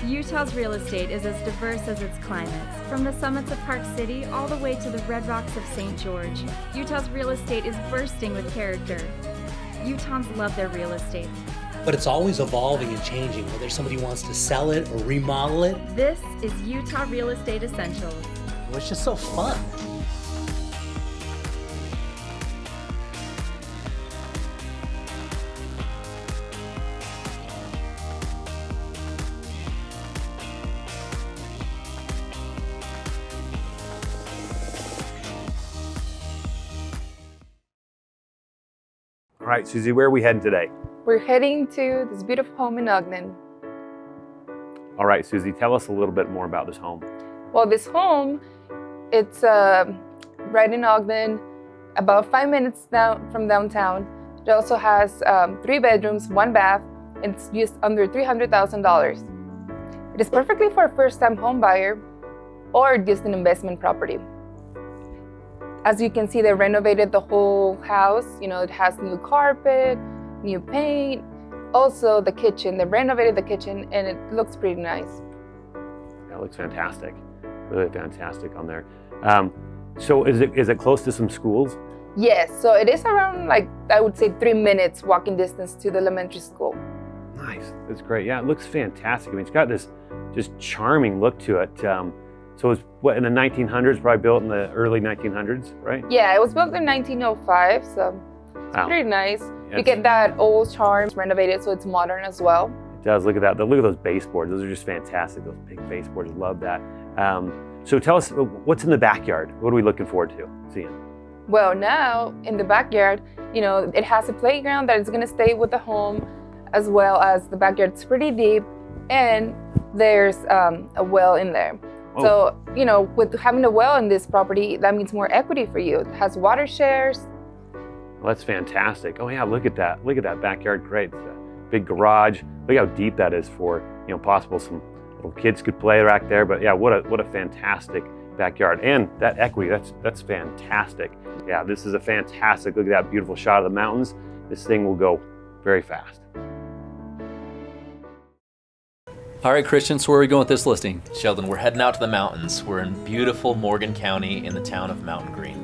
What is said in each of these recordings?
Utah's real estate is as diverse as its climates. From the summits of Park City all the way to the red rocks of St. George, Utah's real estate is bursting with character. Utahns love their real estate. But it's always evolving and changing, whether somebody wants to sell it or remodel it. This is Utah Real Estate Essentials. It's just so fun. All right, Susie, where are we heading today? We're heading to this beautiful home in Ogden. All right, Susie, tell us a little bit more about this home. Well, this home, it's right in Ogden, about 5 minutes down from downtown. It also has 3 bedrooms, 1 bath, and it's just under $300,000. It is perfectly for a first-time home buyer or just an investment property. As you can see, they renovated the whole house. You know, it has new carpet, new paint. Also the kitchen, they renovated the kitchen and it looks pretty nice. That looks fantastic. Really fantastic on there. So is it close to some schools? Yes, so it is around, like, I would say 3 minutes walking distance to the elementary school. Nice, that's great. Yeah, it looks fantastic. I mean, it's got this just charming look to it. So it was, what, in the 1900s, probably built in the early 1900s, right? Yeah, it was built in 1905, so it's pretty nice. You get that old charm, renovated so it's modern as well. It does. Look at that. Look at those baseboards. Those are just fantastic. Those big baseboards. Love that. So tell us, what's in the backyard? What are we looking forward to seeing? Well, now in the backyard, you know, it has a playground that is going to stay with the home, as well as the backyard's pretty deep, and there's a well in there. Oh. So, you know, with having a well in this property, that means more equity for you. It has water shares. Well, that's fantastic. Oh yeah, look at that. Look at that backyard. Great. The big garage. Look how deep that is for, you know, possible some little kids could play back there. But yeah, what a fantastic backyard. And that equity, that's fantastic. Yeah, this is a fantastic, look at that beautiful shot of the mountains. This thing will go very fast. All right, Christian, so where are we going with this listing? Sheldon, we're heading out to the mountains. We're in beautiful Morgan County in the town of Mountain Green.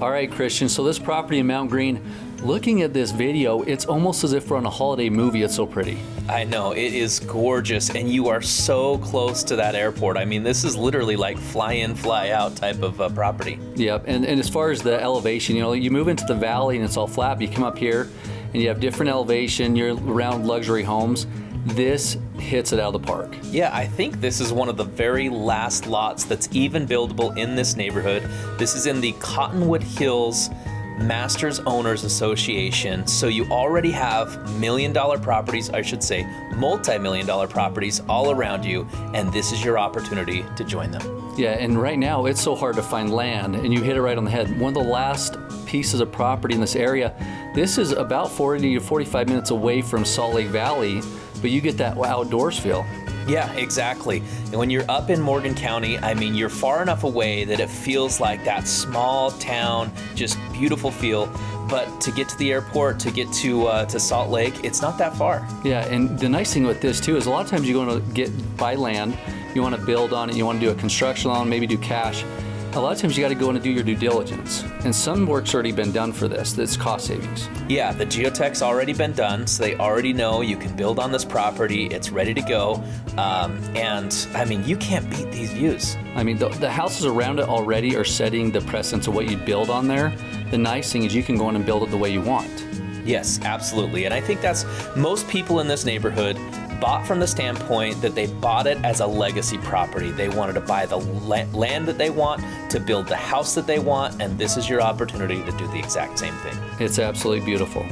All right, Christian, so this property in Mountain Green, looking at this video, it's almost as if we're on a holiday movie. It's so pretty. I know, it is gorgeous, and you are so close to that airport. I mean, this is literally like fly in, fly out type of property. Yep, and as far as the elevation, you know, you move into the valley and it's all flat, but you come up here and you have different elevation, you're around luxury homes. This hits it out of the park. Yeah, I think this is one of the very last lots that's even buildable in this neighborhood. This is in the Cottonwood Hills Masters Owners Association. So you already have million-dollar properties, I should say, multi-million-dollar properties all around you, and this is your opportunity to join them. Yeah, and right now it's so hard to find land, and you hit it right on the head. One of the last pieces of property in this area, this is about 40 to 45 minutes away from Salt Lake Valley, but you get that outdoors feel. Yeah, exactly. And when you're up in Morgan County, I mean, you're far enough away that it feels like that small town, just beautiful feel. But to get to the airport, to get to Salt Lake, it's not that far. Yeah, and the nice thing with this too is a lot of times you're going to buy land, you want to build on it, you want to do a construction loan, maybe do cash. A lot of times you got to go in and do your due diligence. And some work's already been done for this. That's cost savings. Yeah, the geotech's already been done, so they already know you can build on this property. It's ready to go. And I mean, you can't beat these views. I mean, the houses around it already are setting the precedence of what you'd build on there. The nice thing is you can go in and build it the way you want. Yes, absolutely. And I think that's most people in this neighborhood bought from the standpoint that they bought it as a legacy property. They wanted to buy the land that they want, to build the house that they want, and this is your opportunity to do the exact same thing. It's absolutely beautiful.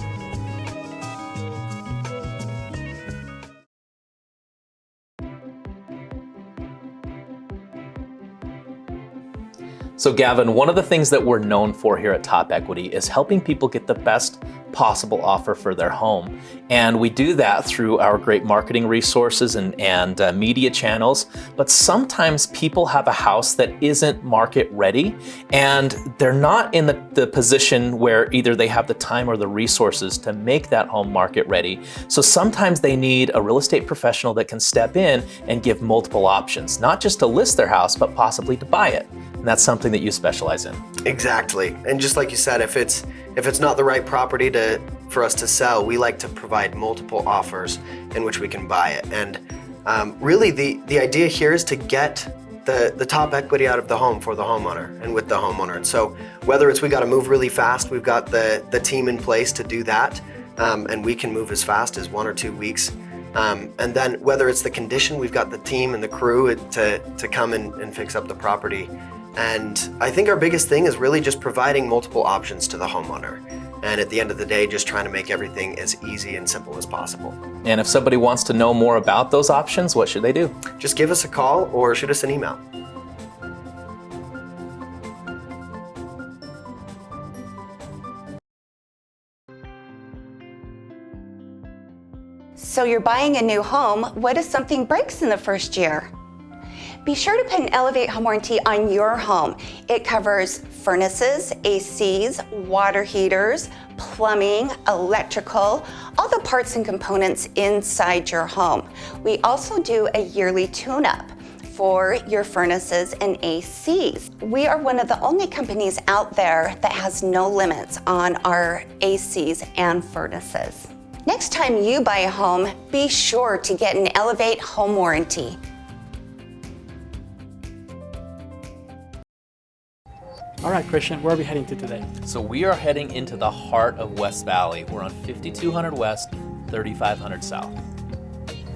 So Gavin, one of the things that we're known for here at Top Equity is helping people get the best possible offer for their home. And we do that through our great marketing resources and media channels. But sometimes people have a house that isn't market ready, and they're not in the position where either they have the time or the resources to make that home market ready. So sometimes they need a real estate professional that can step in and give multiple options, not just to list their house, but possibly to buy it. And that's something that you specialize in. Exactly. And just like you said, if it's not the right property for us to sell, we like to provide multiple offers in which we can buy it. And really the idea here is to get the top equity out of the home for the homeowner and with the homeowner. And so whether it's we got to move really fast, we've got the team in place to do that, and we can move as fast as 1 or 2 weeks. And then whether it's the condition, we've got the team and the crew to come and fix up the property. And I think our biggest thing is really just providing multiple options to the homeowner. And at the end of the day, just trying to make everything as easy and simple as possible. And if somebody wants to know more about those options, what should they do? Just give us a call or shoot us an email. So you're buying a new home. What if something breaks in the first year? Be sure to put an Elevate home warranty on your home. It covers furnaces, ACs, water heaters, plumbing, electrical, all the parts and components inside your home. We also do a yearly tune-up for your furnaces and ACs. We are one of the only companies out there that has no limits on our ACs and furnaces. Next time you buy a home, be sure to get an Elevate home warranty. All right, Christian, where are we heading to today? So we are heading into the heart of West Valley. We're on 5200 West, 3500 South.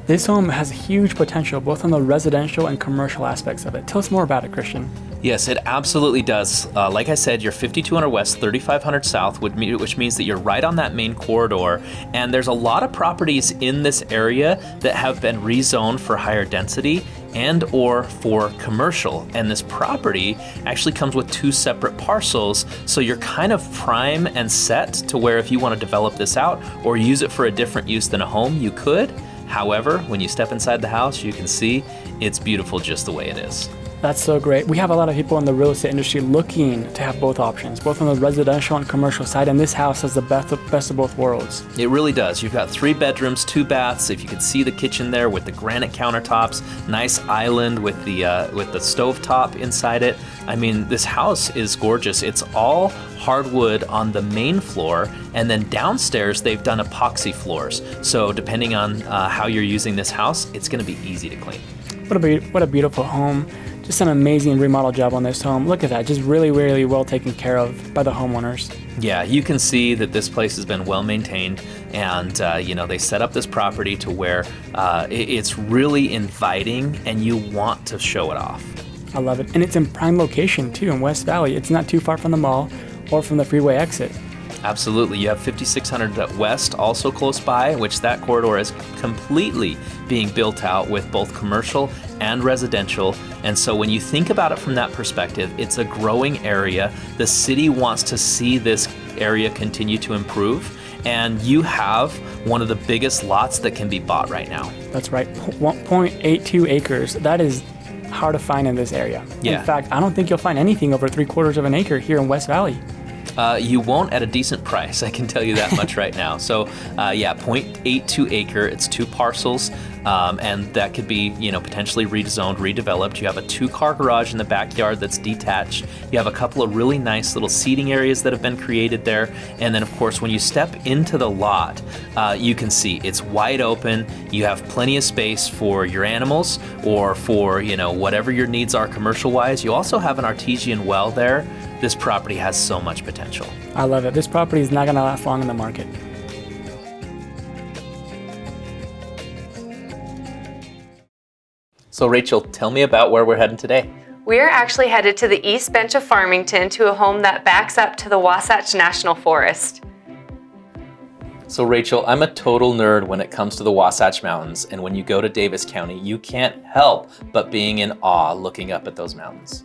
This home has huge potential both on the residential and commercial aspects of it. Tell us more about it, Christian. Yes, it absolutely does. Like I said, you're 5200 West, 3500 South, which means that you're right on that main corridor. And there's a lot of properties in this area that have been rezoned for higher density and or for commercial. And this property actually comes with 2 separate parcels. So you're kind of prime and set to where if you want to develop this out or use it for a different use than a home, you could. However, when you step inside the house, you can see it's beautiful just the way it is. That's so great. We have a lot of people in the real estate industry looking to have both options, both on the residential and commercial side, and this house has the best of both worlds. It really does. You've got 3 bedrooms, 2 baths. If you can see the kitchen there with the granite countertops, nice island with the stovetop inside it. I mean, this house is gorgeous. It's all hardwood on the main floor, and then downstairs they've done epoxy floors. So depending on how you're using this house, it's going to be easy to clean. What a beautiful home. Just an amazing remodel job on this home. Look at that, just really, really well taken care of by the homeowners. Yeah, you can see that this place has been well maintained, and they set up this property to where it's really inviting and you want to show it off. I love it. And it's in prime location too in West Valley. It's not too far from the mall or from the freeway exit. Absolutely. You have 5600 West also close by, which that corridor is completely being built out with both commercial and residential. And so when you think about it from that perspective, it's a growing area. The city wants to see this area continue to improve. And you have one of the biggest lots that can be bought right now. That's right. 1.82 acres. That is hard to find in this area. Yeah. In fact, I don't think you'll find anything over 3/4 of an acre here in West Valley. You won't at a decent price, I can tell you that much right now. So 0.82 acre, it's 2 parcels, and that could be, potentially rezoned, redeveloped. You have a 2-car garage in the backyard that's detached. You have a couple of really nice little seating areas that have been created there. And then of course, when you step into the lot, you can see it's wide open. You have plenty of space for your animals or for, whatever your needs are commercial wise. You also have an artesian well there. This property has so much potential. I love it. This property is not going to last long in the market. So Rachel, tell me about where we're heading today. We are actually headed to the East Bench of Farmington to a home that backs up to the Wasatch National Forest. So Rachel, I'm a total nerd when it comes to the Wasatch Mountains, and when you go to Davis County, you can't help but being in awe looking up at those mountains.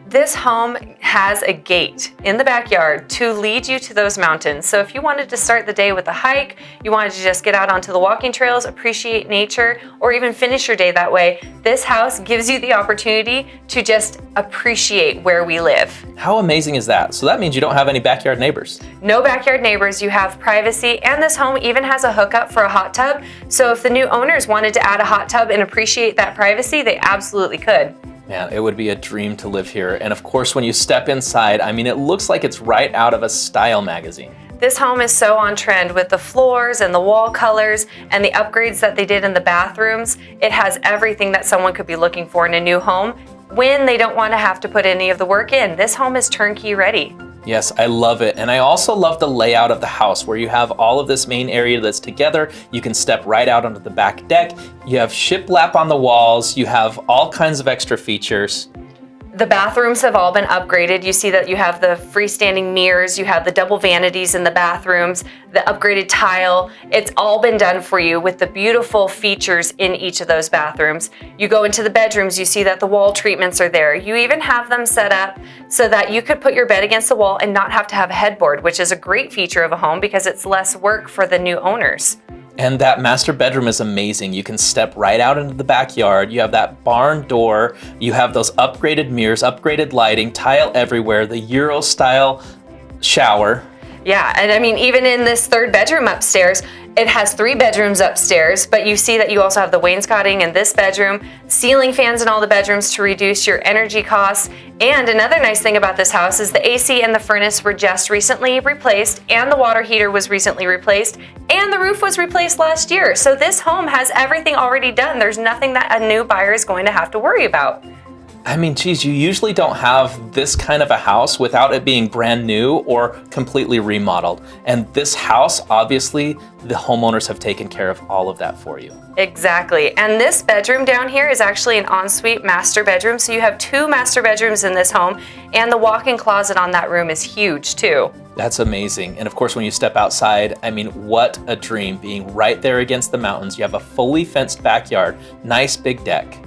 This home has a gate in the backyard to lead you to those mountains. So if you wanted to start the day with a hike, you wanted to just get out onto the walking trails, appreciate nature, or even finish your day that way, this house gives you the opportunity to just appreciate where we live. How amazing is that? So that means you don't have any backyard neighbors. No backyard neighbors, you have privacy, and this home even has a hookup for a hot tub. So if the new owners wanted to add a hot tub and appreciate that privacy, they absolutely could. Man, it would be a dream to live here. And of course, when you step inside, I mean, it looks like it's right out of a style magazine. This home is so on trend with the floors and the wall colors and the upgrades that they did in the bathrooms. It has everything that someone could be looking for in a new home when they don't want to have to put any of the work in. This home is turnkey ready. Yes, I love it. And I also love the layout of the house where you have all of this main area that's together. You can step right out onto the back deck. You have shiplap on the walls. You have all kinds of extra features. The bathrooms have all been upgraded. You see that you have the freestanding mirrors, you have the double vanities in the bathrooms, the upgraded tile. It's all been done for you with the beautiful features in each of those bathrooms. You go into the bedrooms, you see that the wall treatments are there. You even have them set up so that you could put your bed against the wall and not have to have a headboard, which is a great feature of a home because it's less work for the new owners. And that master bedroom is amazing. You can step right out into the backyard. You have that barn door. You have those upgraded mirrors, upgraded lighting, tile everywhere, the Euro style shower. Yeah, and I mean, even in this third bedroom upstairs, it has 3 bedrooms upstairs, but you see that you also have the wainscoting in this bedroom, ceiling fans in all the bedrooms to reduce your energy costs. And another nice thing about this house is the AC and the furnace were just recently replaced, and the water heater was recently replaced, and the roof was replaced last year. So this home has everything already done. There's nothing that a new buyer is going to have to worry about. I mean, geez, you usually don't have this kind of a house without it being brand new or completely remodeled. And this house, obviously, the homeowners have taken care of all of that for you. Exactly. And this bedroom down here is actually an ensuite master bedroom. So you have 2 master bedrooms in this home, and the walk-in closet on that room is huge too. That's amazing. And of course, when you step outside, I mean, what a dream being right there against the mountains. You have a fully fenced backyard, nice big deck.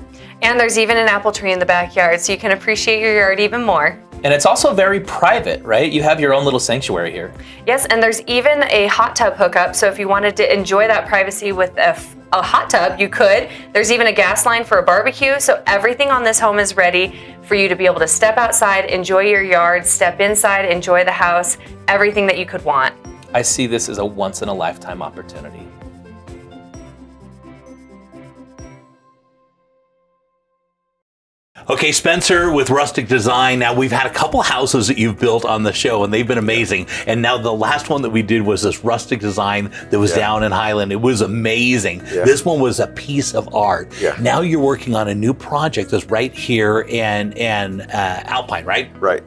And there's even an apple tree in the backyard, so you can appreciate your yard even more. And it's also very private, right? You have your own little sanctuary here. Yes, and there's even a hot tub hookup, so if you wanted to enjoy that privacy with a hot tub, you could. There's even a gas line for a barbecue, so everything on this home is ready for you to be able to step outside, enjoy your yard, step inside, enjoy the house, everything that you could want. I see this as a once-in-a-lifetime opportunity. Okay, Spencer with Rustic Design. Now, we've had a couple houses that you've built on the show, and they've been amazing. And now the last one that we did was this Rustic Design that was down in Highland. It was amazing. This one was a piece of art. Now you're working on a new project that's right here in Alpine, right? Right.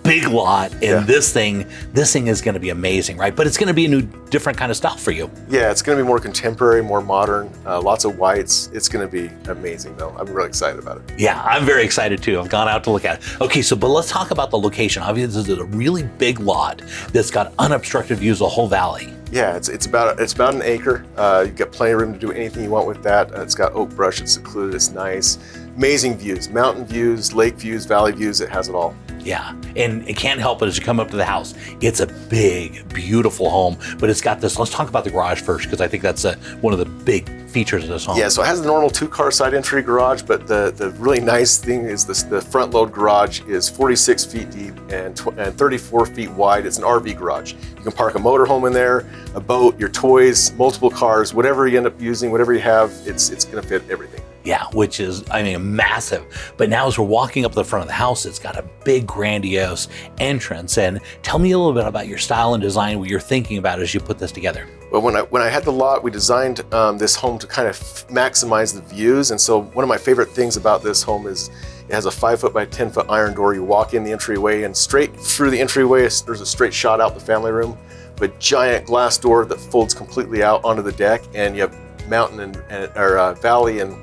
Big lot, and this thing is going to be amazing, right? But it's going to be a new, different kind of style for you. Yeah, it's going to be more contemporary, more modern, lots of whites. It's going to be amazing, though. I'm really excited about it. Yeah, I'm very excited too. I've gone out to look at it. Okay, but let's talk about the location. Obviously, this is a really big lot that's got unobstructed views of the whole valley. Yeah, it's about an acre. You've got plenty of room to do anything you want with that. It's got oak brush. It's secluded. It's nice. Amazing views, mountain views, lake views, valley views. It has it all. Yeah, and it can't help but as you come up to the house, it's a big, beautiful home, but it's got this, let's talk about the garage first, because I think that's one of the big features of this home. Yeah, so it has the normal 2-car side entry garage, but the really nice thing is the front load garage is 46 feet deep and 34 feet wide. It's an RV garage. You can park a motorhome in there, a boat, your toys, multiple cars, whatever you end up using, whatever you have, it's gonna fit everything. Yeah, which is, I mean, massive. But now as we're walking up the front of the house, it's got a big, grandiose entrance. And tell me a little bit about your style and design, what you're thinking about as you put this together. Well, when I had the lot, we designed this home to kind of maximize the views. And so one of my favorite things about this home is it has a 5-foot by 10-foot iron door. You walk in the entryway, and straight through the entryway, there's a straight shot out the family room, but giant glass door that folds completely out onto the deck, and you have mountain or valley and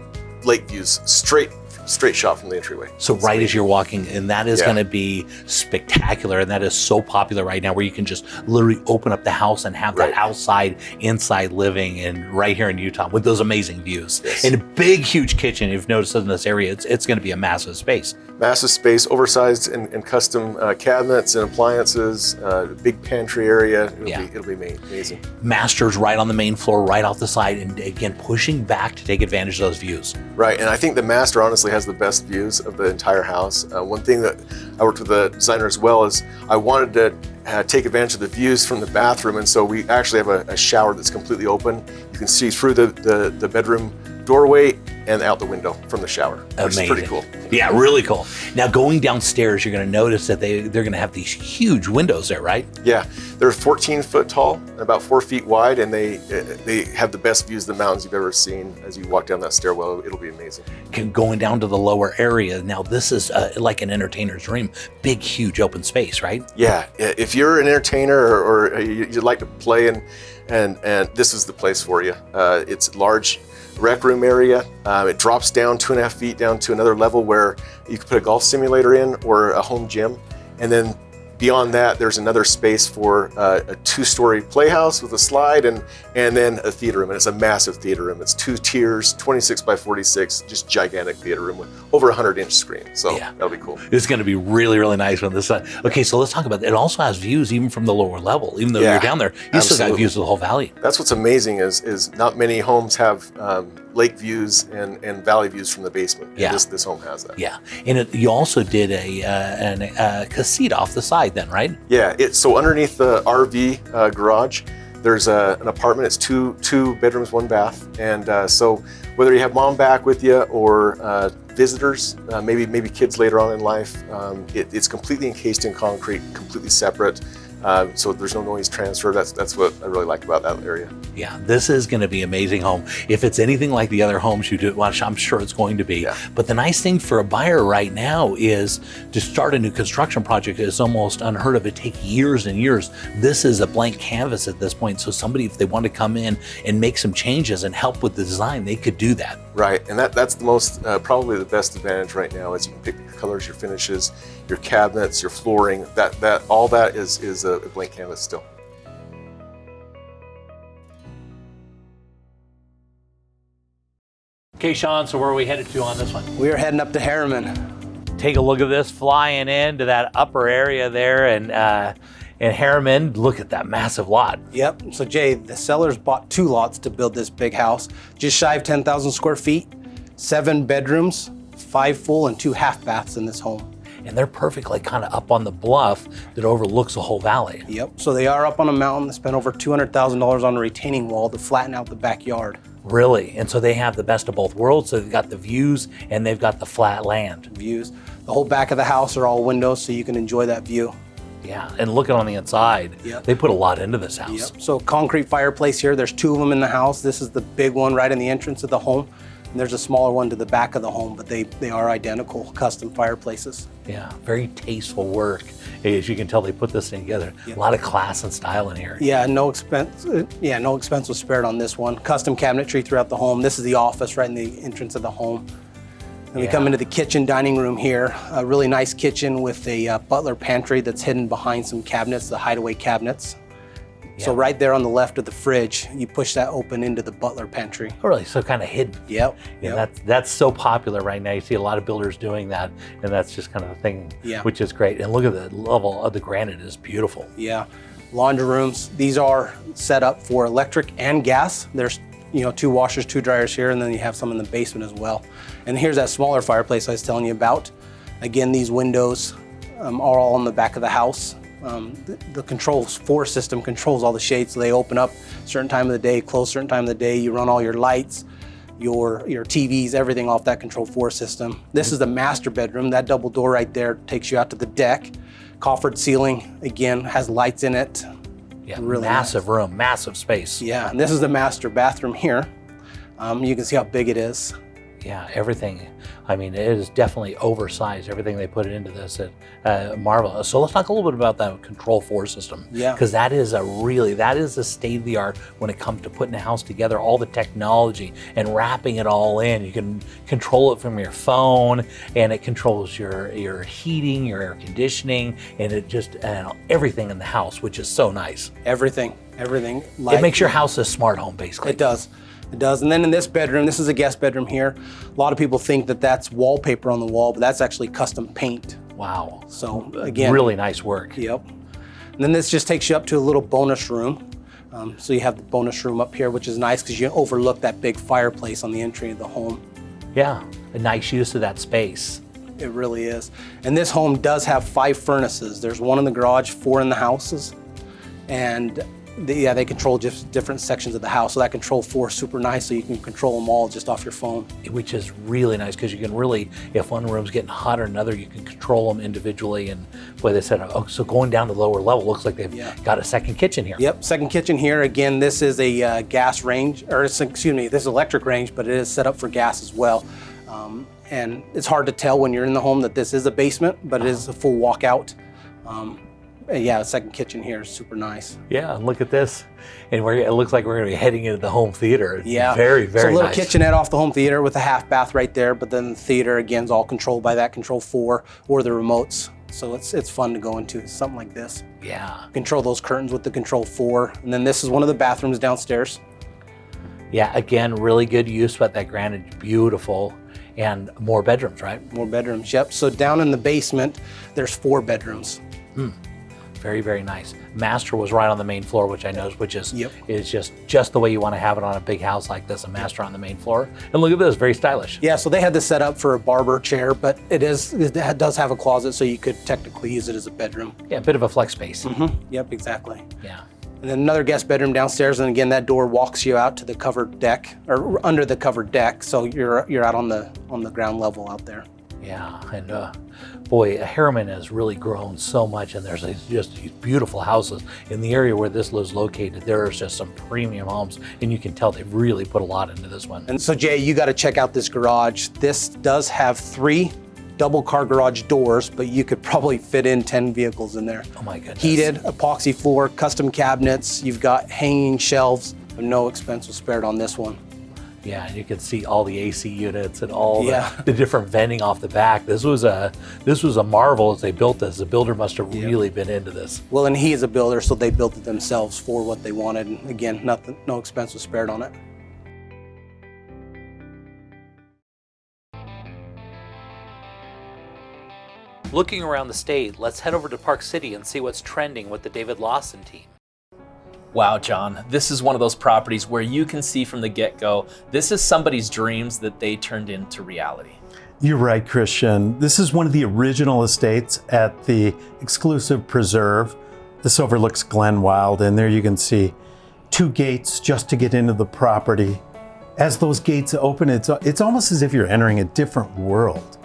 lake views straight straight shot from the entryway. So right as you're walking, and that is Yeah. going to be spectacular, and that is so popular right now, where you can just literally open up the house and have that outside, inside living, and right here in Utah with those amazing views. Yes. And a big, huge kitchen. You've noticed in this area, it's going to be a massive space. Massive space, oversized and custom cabinets and appliances, big pantry area. It'll be amazing. Masters right on the main floor, right off the side, and again, pushing back to take advantage of those views. Right, and I think the master honestly has the best views of the entire house. One thing that I worked with the designer as well is I wanted to take advantage of the views from the bathroom, and so we actually have a shower that's completely open. You can see through the bedroom doorway and out the window from the shower, which is pretty cool. Yeah, really cool. Now going downstairs, you're going to notice that they're going to have these huge windows there, right? Yeah, they're 14 foot tall and about 4 feet wide, and they have the best views of the mountains you've ever seen. As you walk down that stairwell, it'll be amazing. Going down to the lower area, now this is like an entertainer's dream. Big, huge open space, right? Yeah, if you're an entertainer or you like to play, and this is the place for you. It's large rec room area. It drops down 2.5 feet down to another level where you can put a golf simulator in or a home gym. And then beyond that, there's another space for a 2-story playhouse with a slide and then a theater room. And it's a massive theater room. It's 2 tiers, 26 by 46, just gigantic theater room with over 100-inch screen. So that'll be cool. It's going to be really, really nice on this side. Okay, so let's talk about it. It also has views even from the lower level. Even though you're down there, you still got views of the whole valley. That's what's amazing is not many homes have lake views and valley views from the basement. Yeah. And this home has that. Yeah, and you also did a casita off the side then, right? Yeah, so underneath the RV garage, there's an apartment. It's two bedrooms, 1 bath. And so whether you have mom back with you or visitors, maybe kids later on in life, it's completely encased in concrete, completely separate. So there's no noise transfer. That's what I really like about that area. Yeah, this is going to be an amazing home. If it's anything like the other homes you do, well, I'm sure it's going to be. Yeah. But the nice thing for a buyer right now is to start a new construction project is almost unheard of. It takes years and years. This is a blank canvas at this point. So somebody, if they want to come in and make some changes and help with the design, they could do that. Right, and that's the most, probably the best advantage right now is you can pick your colors, your finishes, your cabinets, your flooring. All that is a blank canvas still. Okay, Sean, so where are we headed to on this one? We are heading up to Harriman. Take a look at this, flying into that upper area there and Harriman. Look at that massive lot. Yep, so Jay, the sellers bought 2 lots to build this big house, just shy of 10,000 square feet, 7 bedrooms, 5 full and 2 half baths in this home. And they're perfectly kind of up on the bluff that overlooks the whole valley. Yep, so they are up on a mountain. They spent over $200,000 on a retaining wall to flatten out the backyard. Really, and so they have the best of both worlds. So they've got the views and they've got the flat land. Views. The whole back of the house are all windows, so you can enjoy that view. Yeah, and looking on the inside, they put a lot into this house. Yep. So concrete fireplace here. There's 2 of them in the house. This is the big one right in the entrance of the home. And there's a smaller one to the back of the home, but they are identical custom fireplaces. Yeah, very tasteful work. As you can tell, they put this thing together. A lot of class and style in here. Yeah, no expense was spared on this one. Custom cabinetry throughout the home. This is the office right in the entrance of the home. And we come into the kitchen dining room here. A really nice kitchen with a butler pantry that's hidden behind some cabinets, the hideaway cabinets. Yeah. So right there on the left of the fridge, you push that open into the butler pantry. Oh, really? So kind of hidden. Yep. Yeah, that's so popular right now. You see a lot of builders doing that, and that's just kind of the thing, which is great. And look at the level of the granite is beautiful. Yeah. Laundry rooms. These are set up for electric and gas. There's 2 washers, 2 dryers here, and then you have some in the basement as well. And here's that smaller fireplace I was telling you about. Again, these windows are all on the back of the house. The controls 4 system controls all the shades, so they open up certain time of the day, close certain time of the day. You run all your lights, your TVs, everything off that control 4 system. This is the master bedroom. That double door right there takes you out to the deck. Coffered ceiling, again, has lights in it. Yeah, really massive room, massive space. Yeah, and this is the master bathroom here. You can see how big it is. Yeah, everything. I mean, it is definitely oversized. Everything they put into this, marvelous. So let's talk a little bit about that Control 4 system. Yeah. Because that is a state of the art when it comes to putting a house together, all the technology and wrapping it all in. You can control it from your phone, and it controls your heating, your air conditioning, and it just, everything in the house, which is so nice. Everything. It makes your house a smart home, basically. It does. And then in this bedroom, this is a guest bedroom here. A lot of people think that that's wallpaper on the wall, but that's actually custom paint. Wow. So again, really nice work. Yep. And then this just takes you up to a little bonus room. So you have the bonus room up here, which is nice because you overlook that big fireplace on the entry of the home. Yeah, a nice use of that space. It really is. And this home does have 5 furnaces. There's 1 in the garage, 4 in the houses. And they control just different sections of the house. So that Control 4 is super nice, so you can control them all just off your phone. Which is really nice because you can really, if one room's getting hotter than another, you can control them individually. And boy, they said, so going down to the lower level, looks like they've got a second kitchen here. Yep, second kitchen here. Again, this is a gas range, this is electric range, but it is set up for gas as well. And it's hard to tell when you're in the home that this is a basement, but it is a full walkout. Yeah, second kitchen here is super nice. Yeah, and look at this. And it looks like we're going to be heading into the home theater. Yeah. Very, very nice. So a little kitchenette off the home theater with a half bath right there, but then the theater, again, is all controlled by that Control 4 or the remotes. So it's fun to go into something like this. Yeah. Control those curtains with the Control 4. And then this is one of the bathrooms downstairs. Yeah, again, really good use, but that granite, beautiful. And more bedrooms, right? More bedrooms, yep. So down in the basement, there's 4 bedrooms. Very, very nice. Master was right on the main floor, which I know, is just the way you want to have it on a big house like this, a master on the main floor. And look at this, very stylish. Yeah, so they had this set up for a barber chair, but it does have a closet, so you could technically use it as a bedroom. Yeah, a bit of a flex space. Yep, exactly. Yeah. And then another guest bedroom downstairs, and again, that door walks you out to the covered deck, or under the covered deck, so you're out on the ground level out there. Yeah, and boy, Harriman has really grown so much, and there's just these beautiful houses. In the area where this was located, there's just some premium homes, and you can tell they've really put a lot into this one. And so Jay, you got to check out this garage. This does have 3 double car garage doors, but you could probably fit in 10 vehicles in there. Oh my goodness. Heated, epoxy floor, custom cabinets. You've got hanging shelves. No expense was spared on this one. Yeah, and you can see all the AC units and all the different venting off the back. This was a marvel as they built this. The builder must have really been into this. Well, and he is a builder, so they built it themselves for what they wanted. And again, no expense was spared on it. Looking around the state, let's head over to Park City and see what's trending with the David Lawson team. Wow, John, this is one of those properties where you can see from the get-go, this is somebody's dreams that they turned into reality. You're right, Christian. This is one of the original estates at the exclusive preserve. This overlooks Glen Wild, and there you can see 2 gates just to get into the property. As those gates open, it's almost as if you're entering a different world.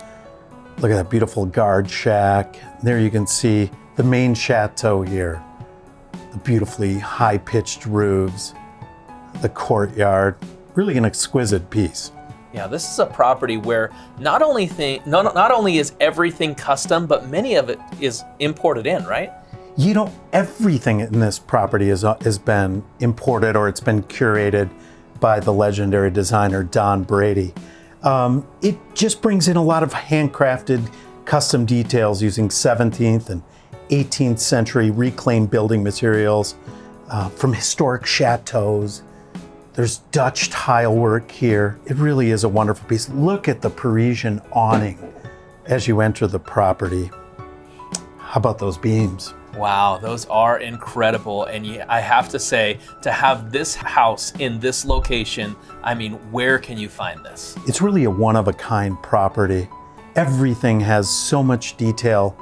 Look at that beautiful guard shack. There you can see the main chateau here. The beautifully high-pitched roofs, the courtyard, really an exquisite piece. Yeah, this is a property where not only is everything custom, but many of it is imported in, right? You know, everything in this property has been imported, or it's been curated by the legendary designer Don Brady. It just brings in a lot of handcrafted custom details using 17th and 18th century reclaimed building materials from historic chateaus. There's Dutch tile work here. It really is a wonderful piece. Look at the Parisian awning as you enter the property. How about those beams? Wow, those are incredible. And I have to say, to have this house in this location, I mean, where can you find this? It's really a one-of-a-kind property. Everything has so much detail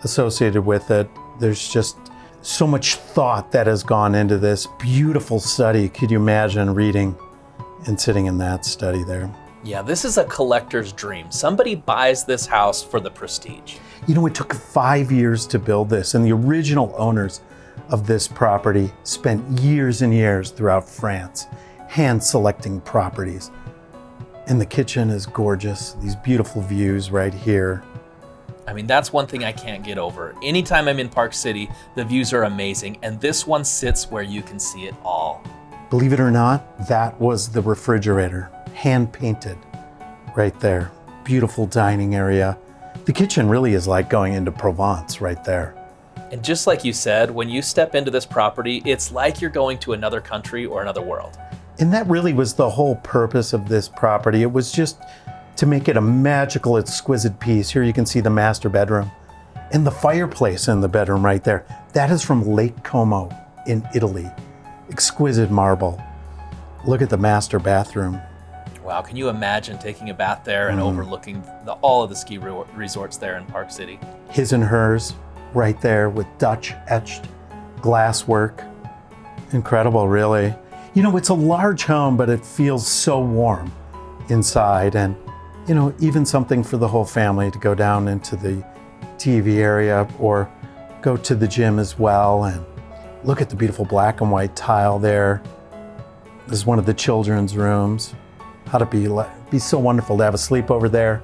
associated with it. There's just so much thought that has gone into this beautiful study. Could you imagine reading and sitting in that study there? Yeah, this is a collector's dream. Somebody buys this house for the prestige. You know, it took 5 years to build this, and the original owners of this property spent years and years throughout France hand selecting properties. And the kitchen is gorgeous. These beautiful views right here. I mean, that's one thing I can't get over. Anytime I'm in Park City, the views are amazing, and this one sits where you can see it all. Believe it or not, that was the refrigerator, hand painted right there. Beautiful dining area. The kitchen really is like going into Provence right there. And just like you said, when you step into this property, it's like you're going to another country or another world. And that really was the whole purpose of this property. It was just to make it a magical, exquisite piece. Here you can see the master bedroom and the fireplace in the bedroom right there. That is from Lake Como in Italy. Exquisite marble. Look at the master bathroom. Wow, can you imagine taking a bath there and overlooking all of the ski resorts there in Park City? His and hers right there with Dutch etched glass work. Incredible, really. You know, it's a large home, but it feels so warm inside, and you know, even something for the whole family to go down into the TV area or go to the gym as well. And look at the beautiful black and white tile there. This is one of the children's rooms. How'd it be so wonderful to have a sleepover there.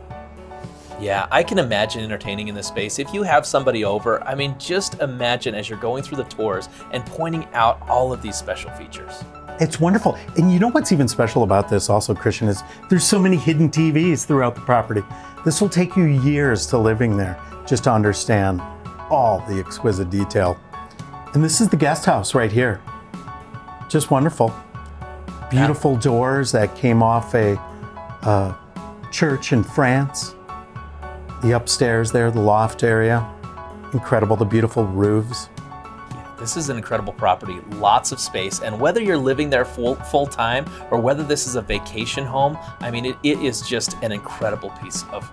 Yeah, I can imagine entertaining in this space. If you have somebody over, I mean, just imagine as you're going through the tours and pointing out all of these special features. It's wonderful. And you know what's even special about this also, Christian, is there's so many hidden TVs throughout the property. This will take you years to living there just to understand all the exquisite detail. And this is the guest house right here. Just wonderful. Beautiful doors that came off a church in France. The upstairs there, the loft area. Incredible, the beautiful roofs. This is an incredible property, lots of space, and whether you're living there full time or whether this is a vacation home, I mean, it is just an incredible piece of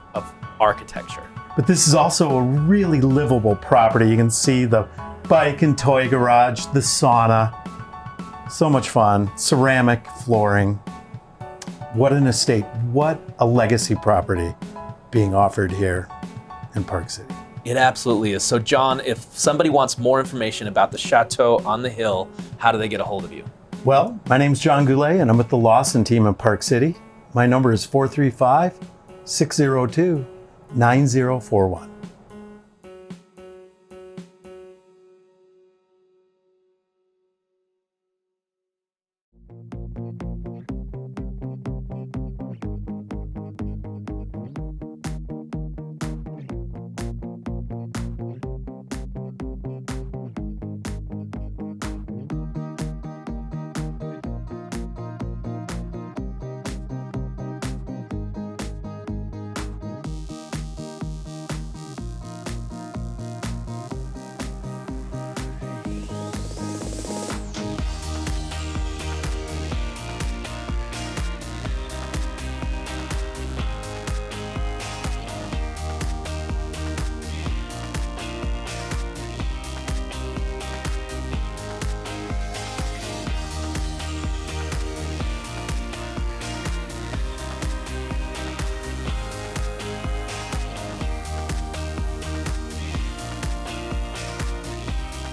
architecture. But this is also a really livable property. You can see the bike and toy garage, the sauna. So much fun. Ceramic flooring. What an estate. What a legacy property being offered here in Park City. It absolutely is. So John, if somebody wants more information about the Chateau on the Hill, how do they get a hold of you? Well, my name's John Goulet and I'm with the Lawson team in Park City. My number is 435-602-9041.